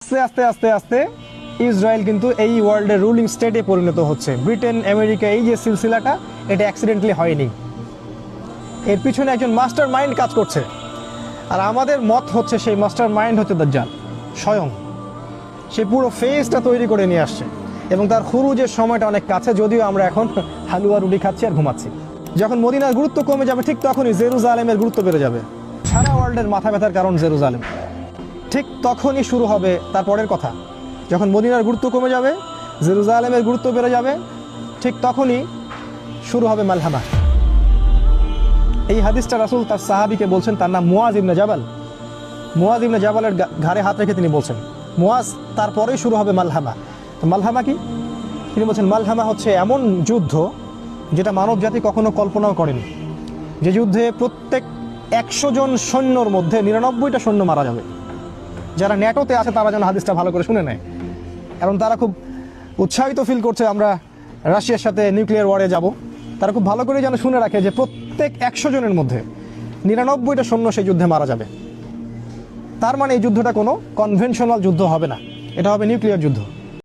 আস্তে আস্তে আস্তে আস্তে ইসরায়েল কিন্তু এই ওয়ার্ল্ডের রুলিং স্টেটে পরিণত হচ্ছে। ব্রিটেন, আমেরিকা, এই যে সিলসিলাটা, এটা অ্যাক্সিডেন্টালি হয়নি। এর পিছনে একজন মাস্টার মাইন্ড কাজ করছে। আর আমাদের মত হচ্ছে সেই মাস্টার মাইন্ড হচ্ছে দাজ্জাল স্বয়ং। সে পুরো ফেসটা তৈরি করে নিয়ে আসছে এবং তার খুরুজের সময়টা অনেক কাছে, যদিও আমরা এখন হালুয়া রুটি খাচ্ছি আর ঘুমাচ্ছি। যখন মদিনার গুরুত্ব কমে যাবে ঠিক তখনই জেরুজালেমের গুরুত্ব বেড়ে যাবে। সারা ওয়ার্ল্ডের মাথা ব্যথার কারণ জেরুজালেম। ঠিক তখনই শুরু হবে তার পরের কথা। যখন মদিনার গুরুত্ব কমে যাবে, জেরুজালেমের গুরুত্ব বেড়ে যাবে, ঠিক তখনই শুরু হবে মালহামা। এই হাদিসটা রাসূল তার সাহাবীকে বলছেন, তার নাম মুয়াজ ইবনে জাবাল। মুয়াজ ইবনে জাবালের ঘাড়ে হাত রেখে তিনি বলছেন, মুয়াজ, তারপরেই শুরু হবে মালহামা। তো মালহামা কি? তিনি বলছেন, মালহামা হচ্ছে এমন যুদ্ধ যেটা মানব জাতি কখনো কল্পনাও করেনি। যে যুদ্ধে প্রত্যেক 100 জন সৈন্যর মধ্যে 99টা সৈন্য মারা যাবে। যারা ন্যাটোতে আছে তারা যেন হাদিসটা ভালো করে শুনে নেয়, এবং তারা খুব উৎসাহিত ফিল করছে আমরা রাশিয়ার সাথে নিউক্লিয়ার ওয়ারে যাব। তারা খুব ভালো করে যেন শুনে রাখে যে প্রত্যেক 100 জনের মধ্যে 99টা সৈন্য সেই যুদ্ধে মারা যাবে। তার মানে এই যুদ্ধটা কোনো কনভেনশনাল যুদ্ধ হবে না, এটা হবে নিউক্লিয়ার যুদ্ধ।